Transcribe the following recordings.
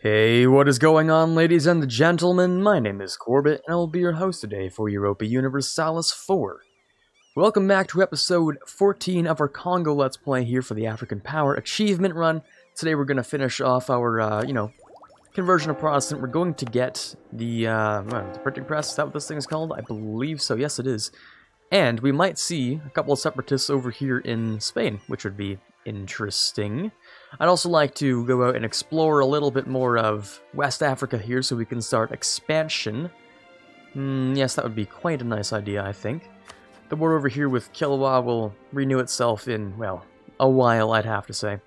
Hey, what is going on, ladies and gentlemen? My name is Quarbit, and I will be your host today for Europa Universalis 4. Welcome back to episode 14 of our Kongo Let's Play here for the African Power Achievement Run. Today we're going to finish off our, conversion of Protestant. We're going to get the printing press. Is that what this thing is called? I believe so. Yes, it is. And we might see a couple of separatists over here in Spain, which would be interesting. I'd also like to go out and explore a little bit more of West Africa here so we can start expansion. Yes, that would be quite a nice idea, I think. The war over here with Kilwa will renew itself in, well, a while, I'd have to say.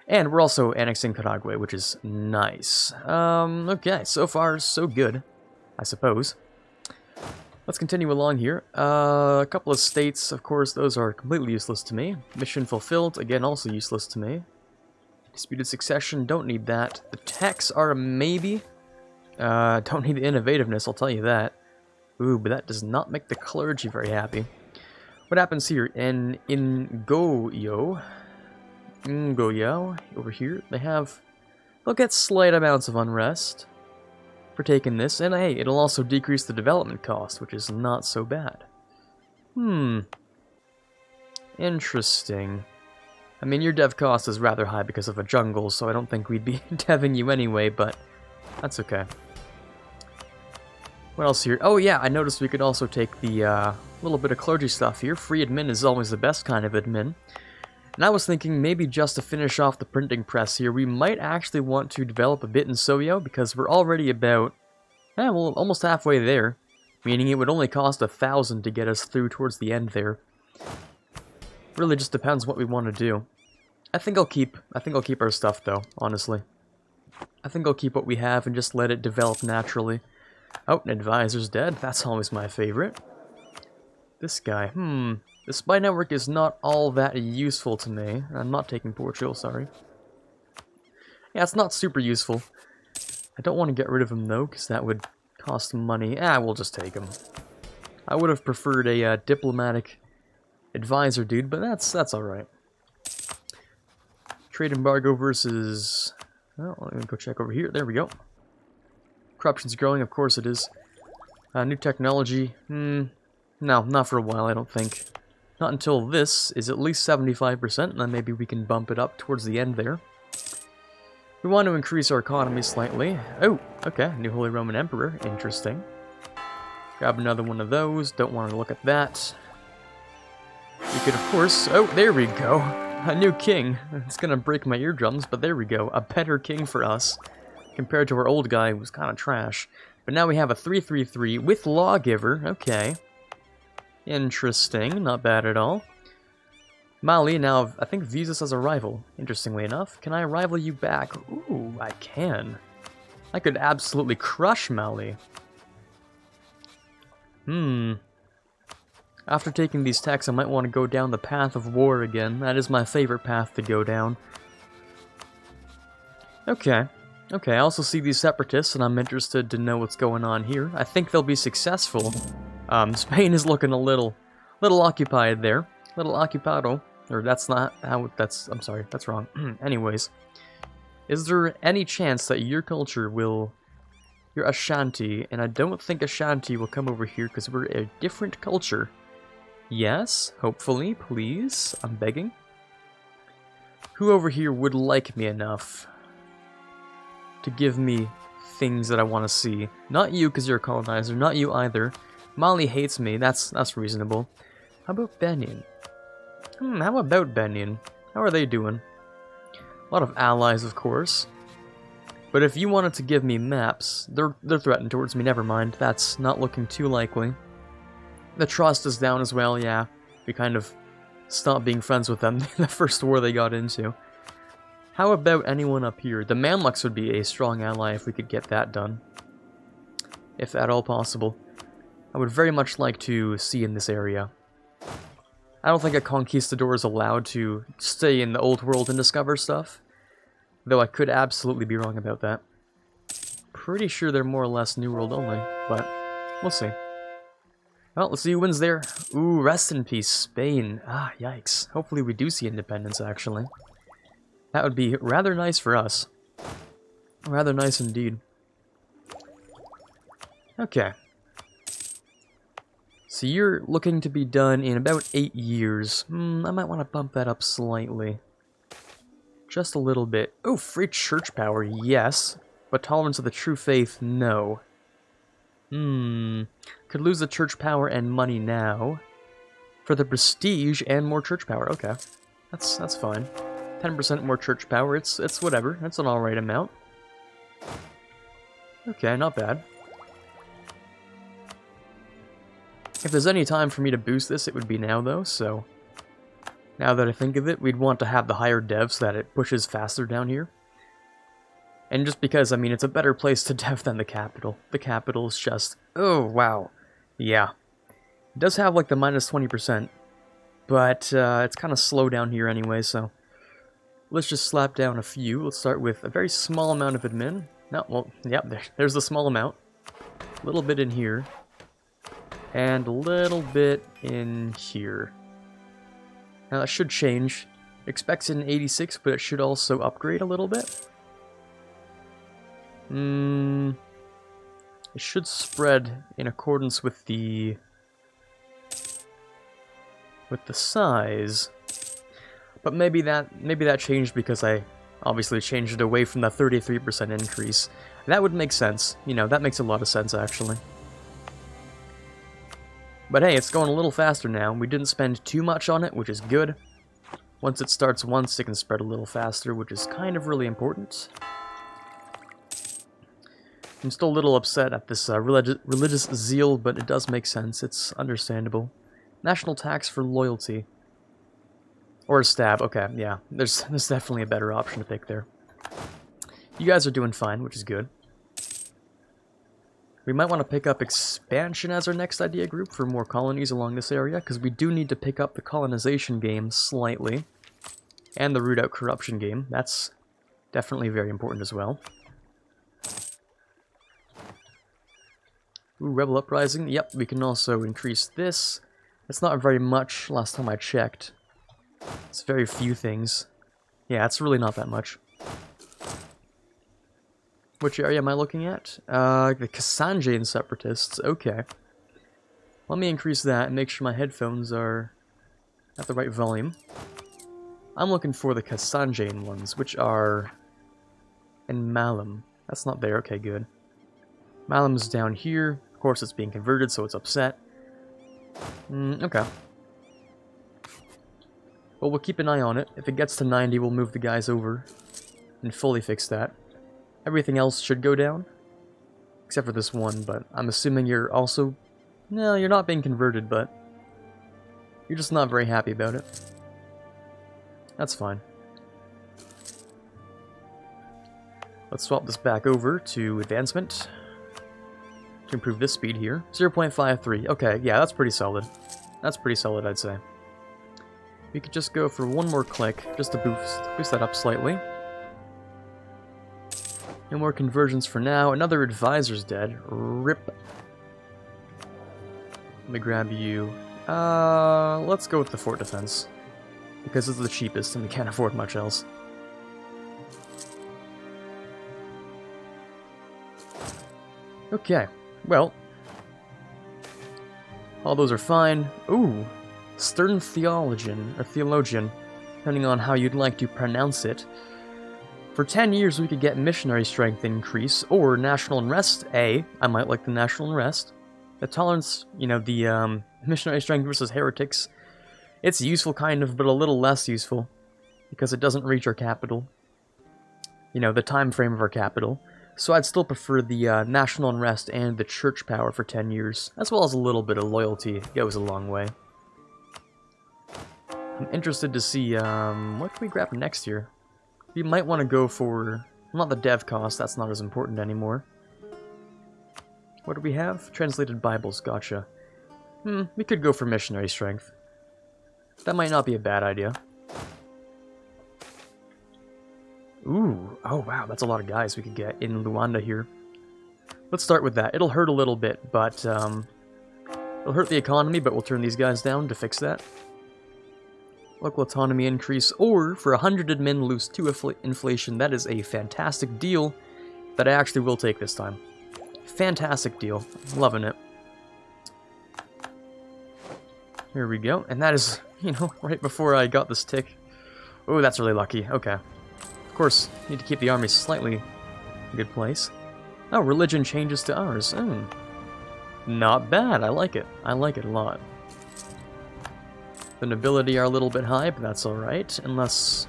And we're also annexing Karagwe, which is nice. Okay, so far, so good, I suppose. Let's continue along here. A couple of states, of course, those are completely useless to me. Mission fulfilled, again, also useless to me. Disputed succession, don't need that. The techs are a maybe. Don't need the innovativeness, I'll tell you that. Ooh, but that does not make the clergy very happy. What happens here? In Ngoyo, over here, they'll get slight amounts of unrest for taking this, and hey, it'll also decrease the development cost, which is not so bad. Interesting. I mean, your dev cost is rather high because of a jungle, so I don't think we'd be deving you anyway, but that's okay. What else here? Oh yeah, I noticed we could also take the little bit of clergy stuff here. Free admin is always the best kind of admin. And I was thinking maybe just to finish off the printing press here, we might actually want to develop a bit in Soyo, because we're already about, well, almost halfway there. Meaning it would only cost 1,000 to get us through towards the end there. Really just depends what we want to do. I think I'll keep our stuff though, honestly. I think I'll keep what we have and just let it develop naturally. Oh, an advisor's dead. That's always my favorite. This guy, the spy network is not all that useful to me. I'm not taking Portugal, sorry. Yeah, it's not super useful. I don't want to get rid of him though, because that would cost money. We'll just take him. I would have preferred a diplomatic advisor dude, but that's alright. Trade embargo versus... well, let me go check over here. There we go. Corruption's growing, of course it is. New technology, no, not for a while, I don't think. Not until this is at least 75%, and then maybe we can bump it up towards the end there. We want to increase our economy slightly. Oh, okay, new Holy Roman Emperor, interesting. Grab another one of those, don't want to look at that. We could, of course... oh, there we go. A new king. It's gonna break my eardrums, but there we go. A better king for us, compared to our old guy who was kind of trash. But now we have a 333 with Lawgiver. Okay. Interesting. Not bad at all. Mali now, I think, views us as a rival, interestingly enough. Can I rival you back? Ooh, I can. I could absolutely crush Mali. After taking these techs, I might want to go down the path of war again. That is my favorite path to go down. Okay. Okay, I also see these separatists, and I'm interested to know what's going on here. I think they'll be successful. Spain is looking a little occupied there. Little occupado. Or that's not how I'm sorry, that's wrong. Anyways. Is there any chance that your culture will... you're Ashanti, and I don't think Ashanti will come over here because we're a different culture. Yes, hopefully, please. I'm begging. Who over here would like me enough to give me things that I want to see? Not you, because you're a colonizer. Not you either. Mali hates me. That's reasonable. How about Benin? How about Benin? How are they doing? A lot of allies, of course. But if you wanted to give me maps, they're threatened towards me. Never mind. That's not looking too likely. The trust is down as well, yeah. We kind of stopped being friends with them the first war they got into. How about anyone up here? The Mamluks would be a strong ally if we could get that done. If at all possible. I would very much like to see in this area. I don't think a conquistador is allowed to stay in the old world and discover stuff. Though I could absolutely be wrong about that. Pretty sure they're more or less New World only, but we'll see. Well, let's see who wins there. Ooh, rest in peace, Spain. Ah, yikes. Hopefully we do see independence, actually. That would be rather nice for us. Rather nice indeed. Okay. So you're looking to be done in about 8 years. I might want to bump that up slightly. Just a little bit. Oh, free church power, yes. But tolerance of the true faith, no. Could lose the church power and money now. For the prestige and more church power, okay. That's fine. 10% more church power, it's whatever. That's an alright amount. Okay, not bad. If there's any time for me to boost this, it would be now, though, so... Now that I think of it, we'd want to have the higher dev so that it pushes faster down here. And just because, I mean, it's a better place to dev than the capital. The capital's just... Oh, wow. Yeah. It does have, like, the minus 20%. But, it's kind of slow down here anyway, so... Let's just slap down a few. Let's start with a very small amount of admin. No, well, yeah, there's the small amount. A little bit in here. And a little bit in here. Now that should change. Expects an 86, but it should also upgrade a little bit. It should spread in accordance with the size. But maybe that changed because I obviously changed it away from the 33% increase. That would make sense. You know, that makes a lot of sense actually. But hey, it's going a little faster now. We didn't spend too much on it, which is good. Once it starts once, it can spread a little faster, which is kind of really important. I'm still a little upset at this religious zeal, but it does make sense. It's understandable. National tax for loyalty. Or a stab. Okay, yeah. There's definitely a better option to pick there. You guys are doing fine, which is good. We might want to pick up expansion as our next idea group for more colonies along this area, because we do need to pick up the colonization game slightly. And the root out corruption game. That's definitely very important as well. Ooh, Rebel Uprising. Yep, we can also increase this. It's not very much last time I checked. It's very few things. Yeah, it's really not that much. Which area am I looking at? The Kassanjane Separatists. Okay. Let me increase that and make sure my headphones are at the right volume. I'm looking for the Kassanjane ones, which are in Malum. That's not there. Okay, good. Malum's down here. Of course, it's being converted, so it's upset. Okay. Well, we'll keep an eye on it. If it gets to 90, we'll move the guys over and fully fix that. Everything else should go down, except for this one, but I'm assuming you're also... No, you're not being converted, but you're just not very happy about it. That's fine. Let's swap this back over to advancement to improve this speed here. 0.53. Okay, yeah, that's pretty solid. That's pretty solid, I'd say. We could just go for one more click, just to boost that up slightly. No more conversions for now. Another advisor's dead. RIP. Let me grab you. Let's go with the fort defense. Because it's the cheapest and we can't afford much else. Okay, well. All those are fine. Ooh. Stern Theologian, or Theologian, depending on how you'd like to pronounce it. For 10 years we could get missionary strength increase, or national unrest. I might like the national unrest. The tolerance, you know, the missionary strength versus heretics. It's useful kind of, but a little less useful. Because it doesn't reach our capital. You know, the time frame of our capital. So I'd still prefer the national unrest and the church power for 10 years. As well as a little bit of loyalty. It goes a long way. I'm interested to see, what can we grab next year? We might want to go for, not the dev cost, that's not as important anymore. What do we have? Translated Bibles, gotcha. We could go for missionary strength. That might not be a bad idea. Ooh, oh wow, that's a lot of guys we could get in Luanda here. Let's start with that. It'll hurt a little bit, but, it'll hurt the economy, but we'll turn these guys down to fix that. Local autonomy increase, or for 100 admin lose 2 inflation. That is a fantastic deal. that I actually will take this time. Fantastic deal. Loving it. Here we go. And that is, you know, right before I got this tick. Oh, that's really lucky. Okay. Of course, need to keep the army slightly in a good place. Oh, religion changes to ours. Not bad. I like it. I like it a lot. The nobility are a little bit high, but that's alright. Unless...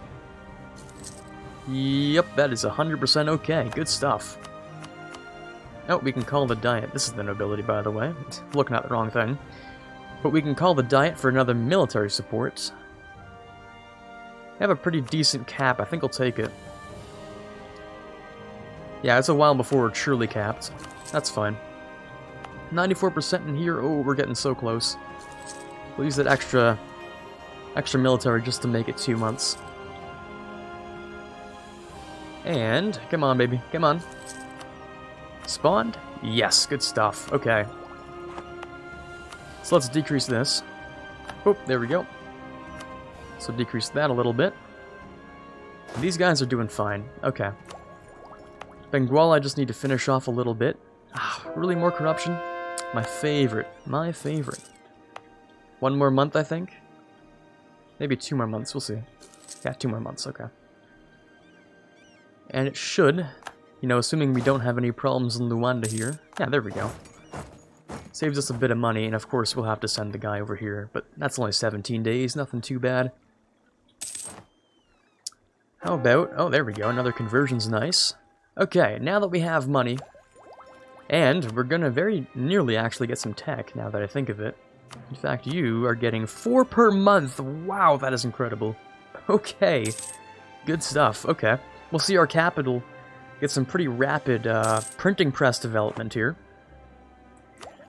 Yep, that is 100% okay. Good stuff. Oh, we can call the diet. This is the nobility, by the way. Looking at the wrong thing. But we can call the diet for another military support. I have a pretty decent cap. I think I'll take it. Yeah, it's a while before we're truly capped. That's fine. 94% in here. Oh, we're getting so close. We'll use that extra military just to make it 2 months. And, come on, baby. Come on. Spawned? Yes, good stuff. Okay. So let's decrease this. Oh, there we go. So decrease that a little bit. These guys are doing fine. Okay. Benguela, I just need to finish off a little bit. Ah, really more corruption? My favorite. My favorite. 1 more month, I think? Maybe 2 more months, we'll see. Yeah, 2 more months, okay. And it should, you know, assuming we don't have any problems in Luanda here. Yeah, there we go. Saves us a bit of money, and of course we'll have to send the guy over here, but that's only 17 days, nothing too bad. How about, oh, there we go, another conversion's nice. Okay, now that we have money, and we're gonna very nearly actually get some tech, now that I think of it. In fact, you are getting 4 per month. Wow, that is incredible. Okay, good stuff. Okay, we'll see our capital get some pretty rapid printing press development here.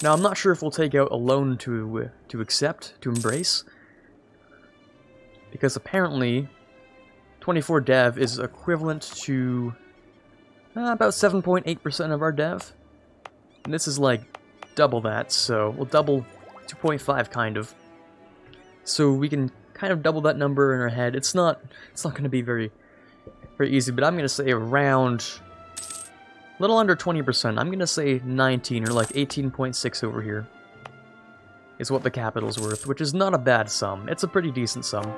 Now, I'm not sure if we'll take out a loan to accept, to embrace, because apparently 24 dev is equivalent to about 7.8% of our dev, and this is like double that, so we'll double 2.5 kind of. So we can kind of double that number in our head. It's not going to be very easy, but I'm going to say around a little under 20%. I'm going to say 19 or like 18.6 over here is what the capital's worth, which is not a bad sum. It's a pretty decent sum.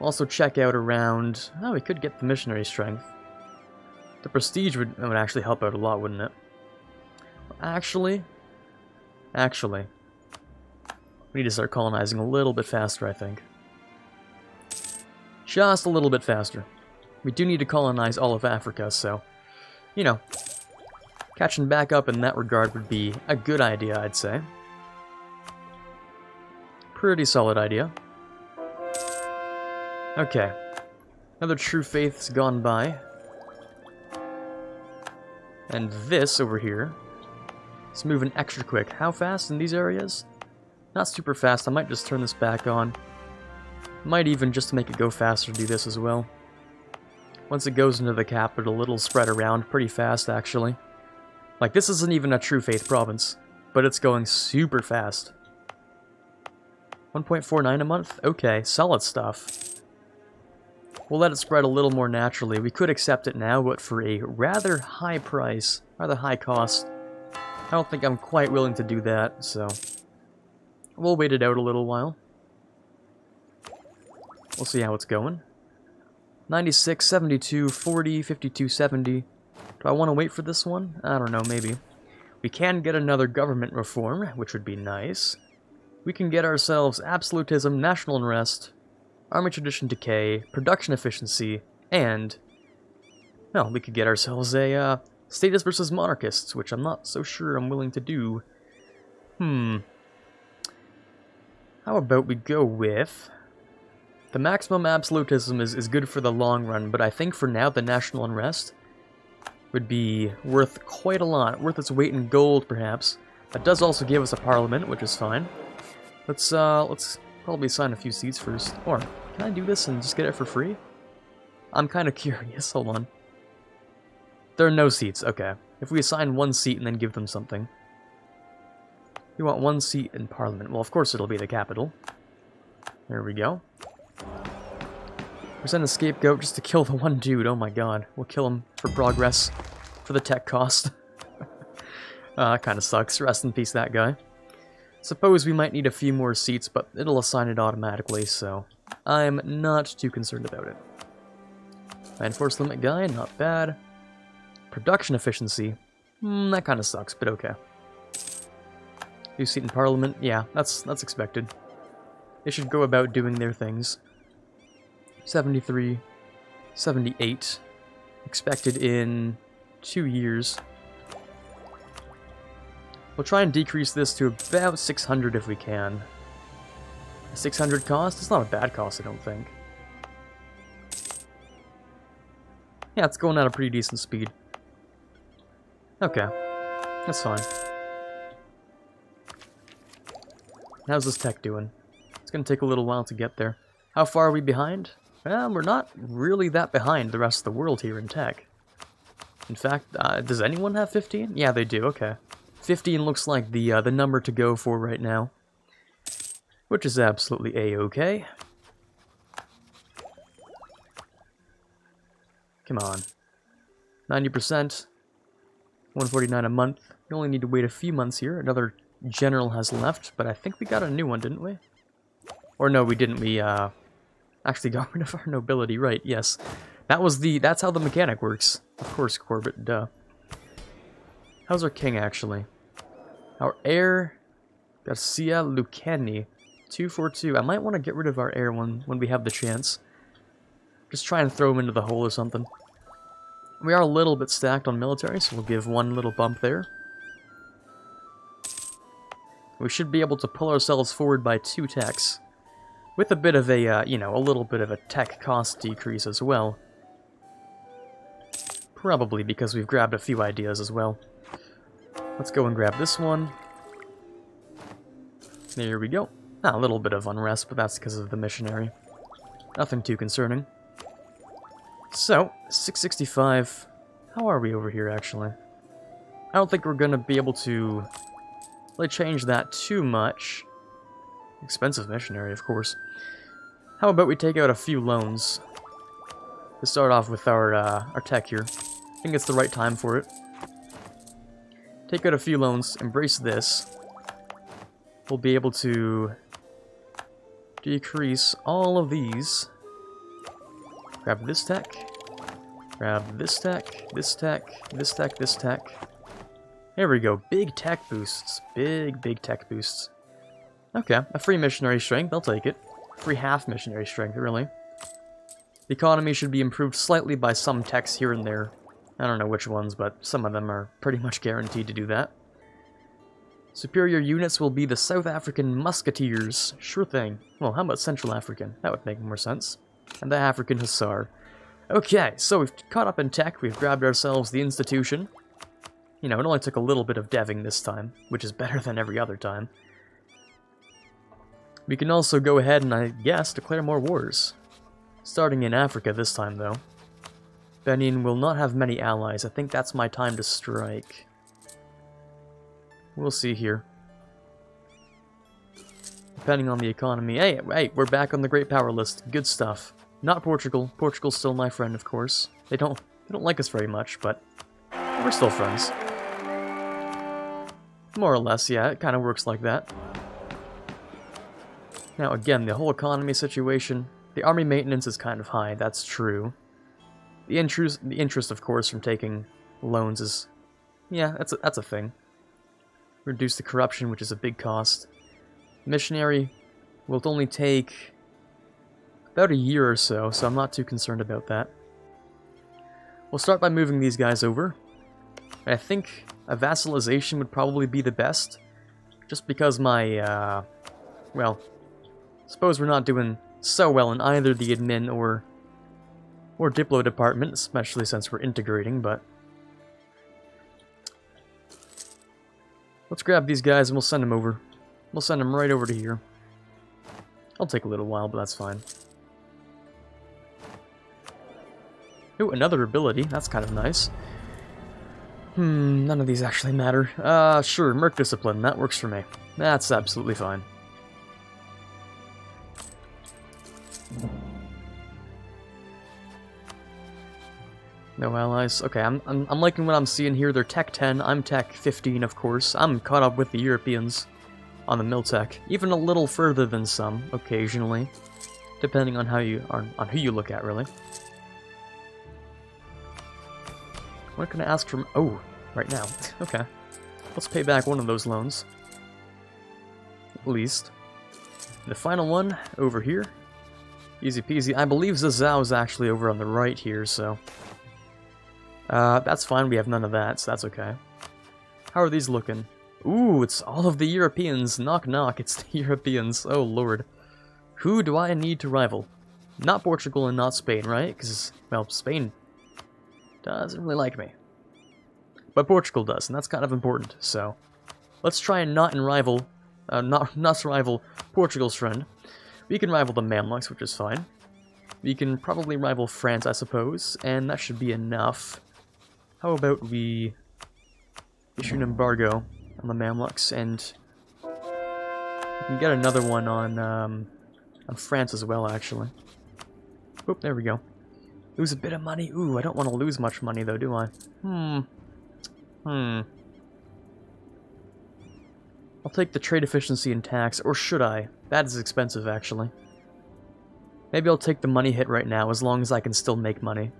Also check out around, oh, we could get the missionary strength. The prestige would actually help out a lot, wouldn't it? Actually, we need to start colonizing a little bit faster, I think. Just a little bit faster. We do need to colonize all of Africa, so, you know, catching back up in that regard would be a good idea, I'd say. Pretty solid idea. Okay. Another true faith's gone by. And this over here is moving extra quick. How fast in these areas? Not super fast. I might just turn this back on. Might even, just to make it go faster, do this as well. Once it goes into the capital, it'll spread around pretty fast, actually. Like, this isn't even a true faith province, but it's going super fast. 1.49 a month? Okay, solid stuff. We'll let it spread a little more naturally. We could accept it now, but for a rather high price, rather high cost, I don't think I'm quite willing to do that, so we'll wait it out a little while. We'll see how it's going. 96, 72, 40, 52, 70. Do I want to wait for this one? I don't know, maybe. We can get another government reform, which would be nice. We can get ourselves absolutism, national unrest, army tradition decay, production efficiency, and, well, we could get ourselves a statists versus monarchists, which I'm not so sure I'm willing to do. How about we go with... The maximum absolutism is good for the long run, but I think for now the national unrest would be worth quite a lot, worth its weight in gold, perhaps. That does also give us a parliament, which is fine. Let's probably sign a few seats first. Or, can I do this and just get it for free? I'm kind of curious, hold on. There are no seats, okay. If we assign 1 seat and then give them something. We want 1 seat in parliament. Well, of course it'll be the capital. There we go. We send a scapegoat just to kill the one dude. Oh my god. We'll kill him for progress. For the tech cost. That kind of sucks. Rest in peace, that guy. Suppose we might need a few more seats, but it'll assign it automatically, so I'm not too concerned about it. Man force limit guy, not bad. Production efficiency. That kind of sucks, but okay. New seat in Parliament. Yeah, that's expected. They should go about doing their things. 73, 78. Expected in 2 years. We'll try and decrease this to about 600 if we can. 600 cost? It's not a bad cost, I don't think. Yeah, it's going at a pretty decent speed. Okay. That's fine. How's this tech doing? It's gonna take a little while to get there. How far are we behind? Well, we're not really that behind the rest of the world here in tech. In fact, does anyone have 15? Yeah, they do, okay. 15 looks like the number to go for right now. Which is absolutely a-okay. Come on. 90%. 149 a month. We only need to wait a few months here. Another general has left, but I think we got a new one, didn't we? Or no, we didn't. We actually got rid of our nobility, right, yes. That's how the mechanic works. Of course, Quarbit, duh. How's our king, actually? Our heir, Garcia Lucani, 242. I might want to get rid of our heir when we have the chance. Just try and throw him into the hole or something. We are a little bit stacked on military, so we'll give one little bump there. We should be able to pull ourselves forward by 2 techs. With a bit of a, you know, a little bit of a tech cost decrease as well. Probably because we've grabbed a few ideas as well. Let's go and grab this one. There we go. A little bit of unrest, but that's because of the missionary. Nothing too concerning. So, 665. How are we over here, actually? I don't think we're going to be able to really change that too much. Expensive missionary, of course. How about we take out a few loans? To start off with our tech here. I think it's the right time for it. Take out a few loans, embrace this. We'll be able to decrease all of these. Grab this tech. Grab this tech, this tech, this tech, this tech. There we go. Big tech boosts. Big tech boosts. Okay, a free missionary strength, I'll take it. Free half missionary strength, really. The economy should be improved slightly by some techs here and there. I don't know which ones, but some of them are pretty much guaranteed to do that. Superior units will be the South African Musketeers. Sure thing. Well, how about Central African? That would make more sense. And the African Hussar. Okay, so we've caught up in tech, we've grabbed ourselves the institution. You know, it only took a little bit of deving this time, which is better than every other time. We can also go ahead and, I guess, declare more wars. Starting in Africa this time, though. Benin will not have many allies. I think that's my time to strike. We'll see here. Depending on the economy. Hey, we're back on the Great Power list. Good stuff. Not Portugal. Portugal's still my friend, of course. They don't like us very much, but we're still friends. More or less, yeah. It kind of works like that. Now, again, the whole economy situation. The army maintenance is kind of high. That's true. The interest, of course, from taking loans is... yeah, that's a thing. Reduce the corruption, which is a big cost. Missionary will only take about a year or so, so I'm not too concerned about that. We'll start by moving these guys over. I think a vassalization would probably be the best, just because my, well, suppose we're not doing so well in either the admin or Diplo department, especially since we're integrating, but... let's grab these guys and we'll send them over. We'll send them right over to here. It'll take a little while, but that's fine. Ooh, another ability. That's kind of nice. None of these actually matter. Sure, Merc Discipline. That works for me. That's absolutely fine. No allies. Okay, I'm liking what I'm seeing here. They're Tech 10. I'm Tech 15, of course. I'm caught up with the Europeans on the mill tech, even a little further than some occasionally, depending on who you look at, really. What can I ask from? Oh, right now. Okay, let's pay back one of those loans, at least. The final one over here. Easy peasy. I believe Zhao is actually over on the right here, so... that's fine, we have none of that, so that's okay. How are these looking? Ooh, it's all of the Europeans. Knock knock, it's the Europeans. Oh lord. Who do I need to rival? Not Portugal and not Spain, right? Because, well, Spain doesn't really like me. But Portugal does, and that's kind of important, so... Let's try and not rival Portugal's friend. We can rival the Mamluks, which is fine. We can probably rival France, I suppose, and that should be enough. How about we issue an embargo on the Mamluks, and we can get another one on France as well, actually. Oop, there we go. Lose a bit of money. Ooh, I don't want to lose much money, though, do I? I'll take the trade efficiency and tax, or should I? That is expensive, actually. Maybe I'll take the money hit right now, as long as I can still make money.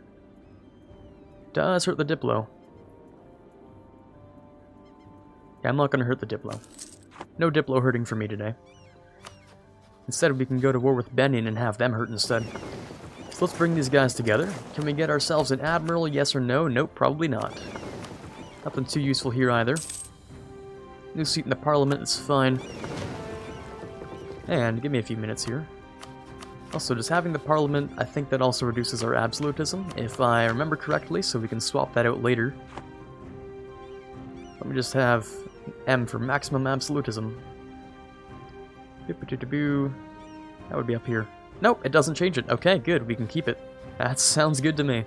Does hurt the Diplo. Yeah, I'm not gonna hurt the Diplo. No Diplo hurting for me today. Instead, we can go to war with Benin and have them hurt instead. So let's bring these guys together. Can we get ourselves an admiral, yes or no? Nope, probably not. Nothing too useful here either. New seat in the parliament, it's fine. And give me a few minutes here. Also, just having the parliament, I think that also reduces our absolutism, if I remember correctly, so we can swap that out later. Let me just have M for maximum absolutism. That would be up here. Nope, it doesn't change it. Okay, good, we can keep it. That sounds good to me.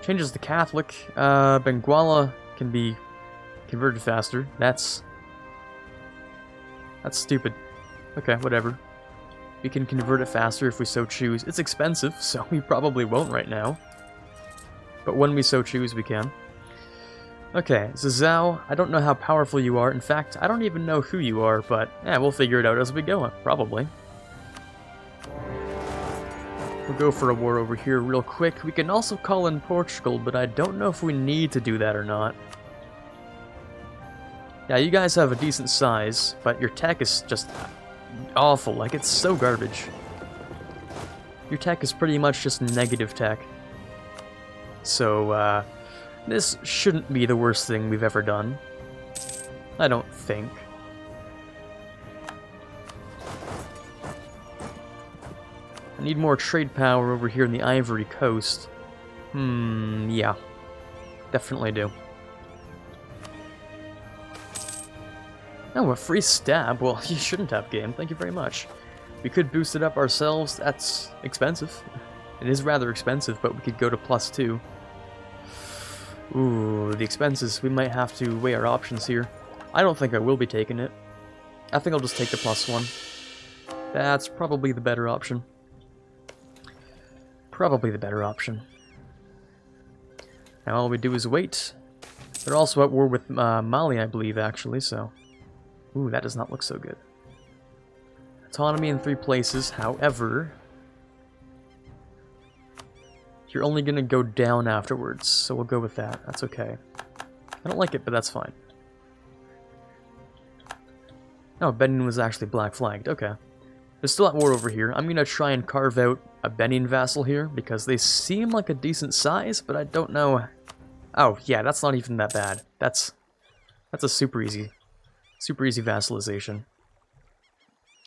Changes to Catholic. Benguela can be converted faster. That's stupid. Okay, whatever. We can convert it faster if we so choose. It's expensive, so we probably won't right now. But when we so choose, we can. Okay, Zhao, I don't know how powerful you are. In fact, I don't even know who you are, but yeah, we'll figure it out as we go, probably. We'll go for a war over here real quick. We can also call in Portugal, but I don't know if we need to do that or not. Yeah, you guys have a decent size, but your tech is just awful. Like, it's so garbage. Your tech is pretty much just negative tech. So, this shouldn't be the worst thing we've ever done. I don't think. I need more trade power over here in the Ivory Coast. Yeah. Definitely do. Oh, a free stab? Well, you shouldn't have, game. Thank you very much. We could boost it up ourselves. That's expensive. It is rather expensive, but we could go to +2. Ooh, the expenses. We might have to weigh our options here. I don't think I will be taking it. I think I'll just take the +1. That's probably the better option. Probably the better option. Now all we do is wait. They're also at war with Mali, I believe, actually, so... Ooh, that does not look so good. Autonomy in 3 places, however... You're only gonna go down afterwards, so we'll go with that. That's okay. I don't like it, but that's fine. Oh, Benin was actually black flagged. Okay. They're still at war over here. I'm gonna try and carve out a Benin vassal here, because they seem like a decent size, but I don't know... Oh, yeah, that's not even that bad. That's a super easy vassalization.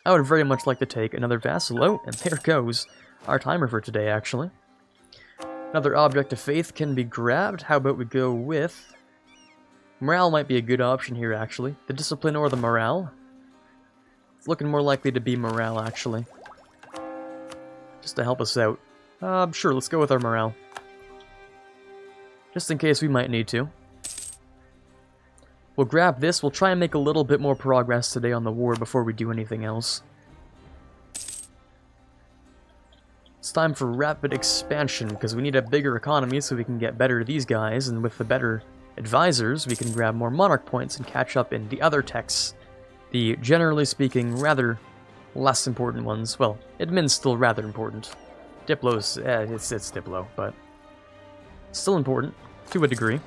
I would very much like to take another vassal. Oh, and there goes our timer for today, actually. Another object of faith can be grabbed. How about we go with... Morale might be a good option here, actually. The discipline or the morale? It's looking more likely to be morale, actually. Just to help us out. Sure, let's go with our morale. Just in case we might need to. We'll grab this. We'll try and make a little bit more progress today on the war before we do anything else. It's time for rapid expansion, because we need a bigger economy so we can get better these guys, and with the better advisors, we can grab more monarch points and catch up in the other techs. The, generally speaking, rather less important ones. Well, admin's still rather important. Diplo's, it's Diplo, but still important, to a degree.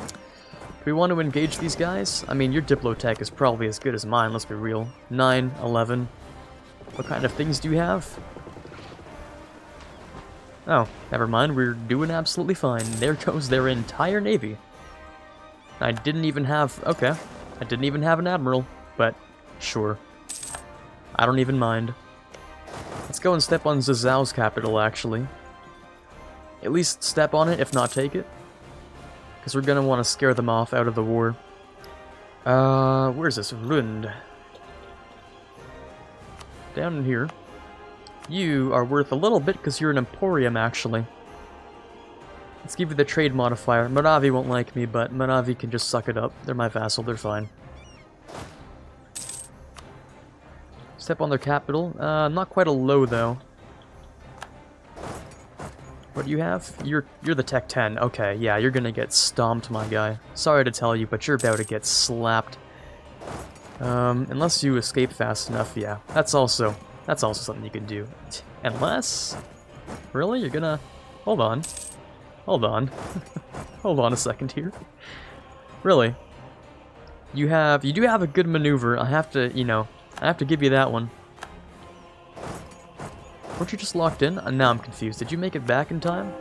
Do we want to engage these guys? I mean, your Diplo tech is probably as good as mine, let's be real. 9, 11. What kind of things do you have? Oh, never mind, we're doing absolutely fine. There goes their entire navy. I didn't even have... okay, I didn't even have an admiral, but sure. I don't even mind. Let's go and step on Zhao's capital, actually. At least step on it, if not take it. Because we're gonna want to scare them off out of the war. Where's this? Rund. Down in here. You are worth a little bit because you're an emporium, actually. Let's give you the trade modifier. Moravi won't like me, but Moravi can just suck it up. They're my vassal, they're fine. Step on their capital. Not quite a low, though. What do you have? You're the Tech 10. Okay, yeah, you're gonna get stomped, my guy. Sorry to tell you, but you're about to get slapped. Unless you escape fast enough, yeah. That's also something you can do. Unless... really? You're gonna... hold on. Hold on. Hold on a second here. Really? You do have a good maneuver. I have to, you know, I have to give you that one. Weren't you just locked in? Now I'm confused. Did you make it back in time?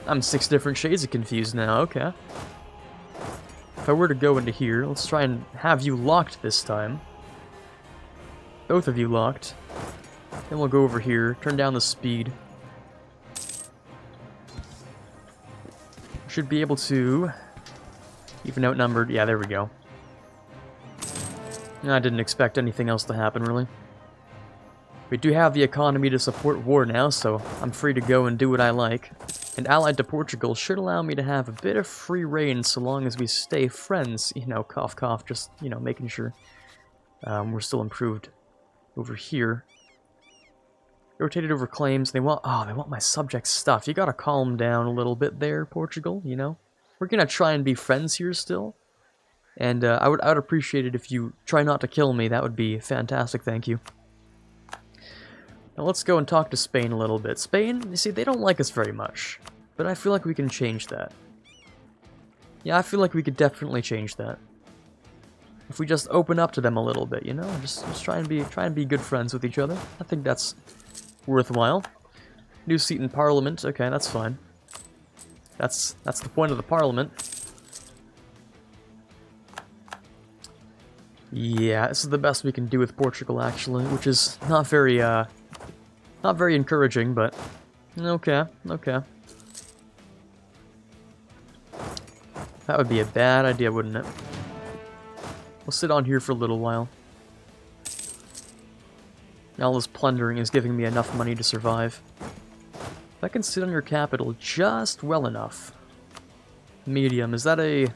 I'm 6 different shades of confused now, okay. If I were to go into here, let's try and have you locked this time. Both of you locked. Then we'll go over here, turn down the speed. Should be able to... even outnumbered. Yeah, there we go. I didn't expect anything else to happen, really. We do have the economy to support war now, so I'm free to go and do what I like. And allied to Portugal should allow me to have a bit of free reign so long as we stay friends. You know, cough cough, just, you know, making sure we're still improved over here. Rotated over claims. They want my subject stuff. You gotta calm down a little bit there, Portugal, you know? We're gonna try and be friends here still. And I would appreciate it if you try not to kill me. That would be fantastic, thank you. Now let's go and talk to Spain a little bit. Spain, you see, they don't like us very much. But I feel like we can change that. Yeah, I feel like we could definitely change that. If we just open up to them a little bit, you know? Just try and be good friends with each other. I think that's worthwhile. New seat in Parliament, okay, that's fine. That's the point of the Parliament. Yeah, this is the best we can do with Portugal, actually, which is not very encouraging, but okay, okay. That would be a bad idea, wouldn't it? We'll sit on here for a little while. All this plundering is giving me enough money to survive. If I can sit on your capital just well enough. Medium, is that a...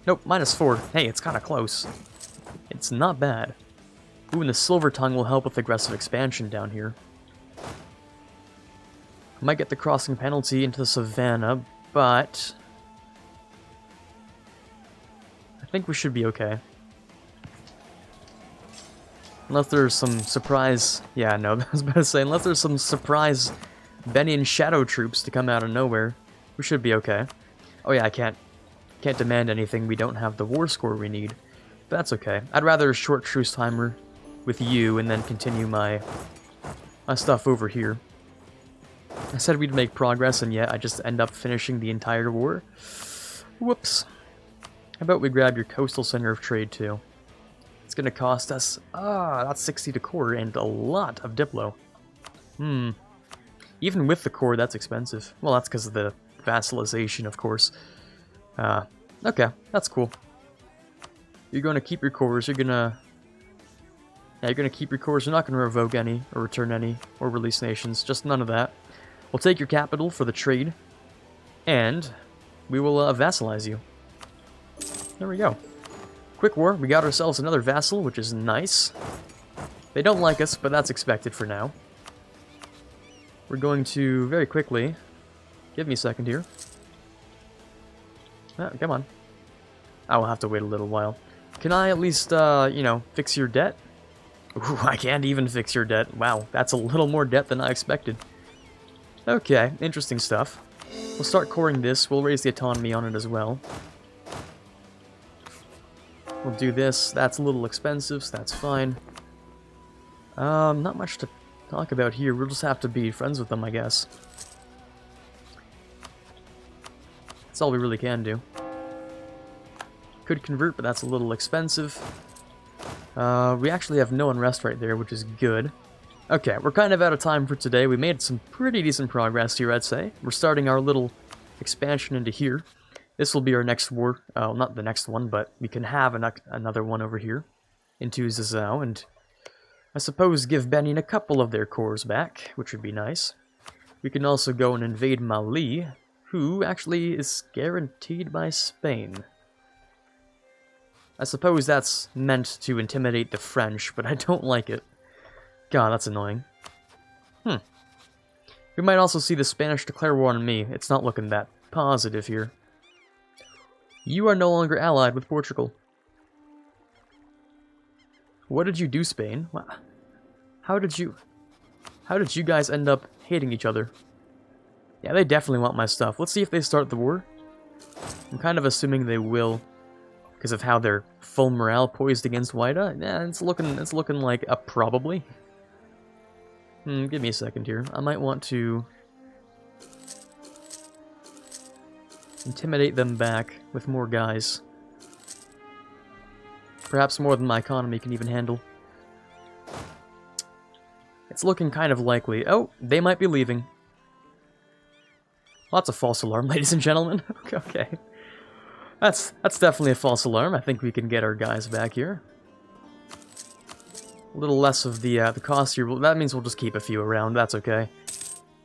nope, -4. Hey, it's kind of close. It's not bad. Ooh, and the Silver Tongue will help with aggressive expansion down here. I might get the crossing penalty into the Savannah, but... I think we should be okay. Unless there's some surprise... yeah, no, I was about to say, unless there's some surprise Benian shadow troops to come out of nowhere, we should be okay. Oh yeah, I can't demand anything. We don't have the war score we need. But that's okay. I'd rather a short truce timer with you and then continue my stuff over here. I said we'd make progress, and yet I just end up finishing the entire war. Whoops. How about we grab your coastal center of trade, too? It's gonna cost us... that's 60 to core and a lot of Diplo. Even with the core, that's expensive. Well, that's because of the vassalization, of course. Okay, that's cool. You're going to keep your cores, you're gonna... yeah, you're gonna keep your cores, you're not gonna revoke any, or return any, or release nations, just none of that. We'll take your capital for the trade, and we will vassalize you. There we go. Quick war, we got ourselves another vassal, which is nice. They don't like us, but that's expected for now. we're going to very quickly... Give me a second here. Oh, come on. I will have to wait a little while. Can I at least, you know, fix your debt? Ooh, I can't even fix your debt. Wow, that's a little more debt than I expected. Okay, interesting stuff. We'll start coring this. We'll raise the autonomy on it as well. We'll do this. That's a little expensive, so that's fine. Not much to talk about here. We'll just have to be friends with them, I guess. That's all we really can do. Could convert, but that's a little expensive. We actually have no unrest right there, which is good. Okay, we're kind of out of time for today. We made some pretty decent progress here, I'd say. We're starting our little expansion into here. This will be our next war. Not the next one, but we can have another one over here into Zazao, and I suppose give Benin a couple of their cores back, which would be nice. We can also go and invade Mali, who actually is guaranteed by Spain. I suppose that's meant to intimidate the French, but I don't like it. God, that's annoying. We might also see the Spanish declare war on me. It's not looking that positive here. You are no longer allied with Portugal. What did you do, Spain? How did you guys end up hating each other? Yeah, they definitely want my stuff. Let's see if they start the war. I'm kind of assuming they will, because of how they're full morale poised against Wida. Yeah, it's looking like a probably. Give me a second here. I might want to intimidate them back with more guys. Perhaps more than my economy can even handle. It's looking kind of likely. Oh, they might be leaving. Well, that's a false alarm, ladies and gentlemen. Okay. That's definitely a false alarm. I think we can get our guys back here. A little less of the cost here. Well, that means we'll just keep a few around. That's okay.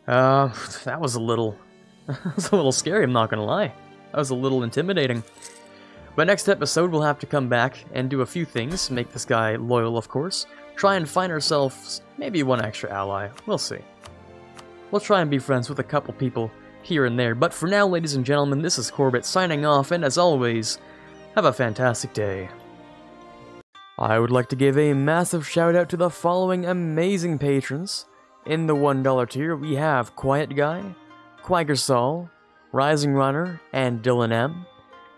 That was a little... that was a little scary, I'm not gonna lie. That was a little intimidating. But next episode, we'll have to come back and do a few things. Make this guy loyal, of course. Try and find ourselves maybe one extra ally. We'll see. We'll try and be friends with a couple people here and there. But for now, ladies and gentlemen, this is Quarbit signing off, and as always, have a fantastic day. I would like to give a massive shout out to the following amazing patrons. In the $1 tier, we have Quiet Guy, Quaggersol, Rising Runner, and Dylan M.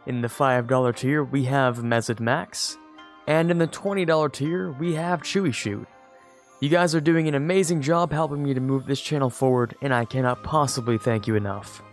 In the $5 tier, we have Mezid Max. And in the $20 tier, we have Chewy Shoot. You guys are doing an amazing job helping me to move this channel forward, and I cannot possibly thank you enough.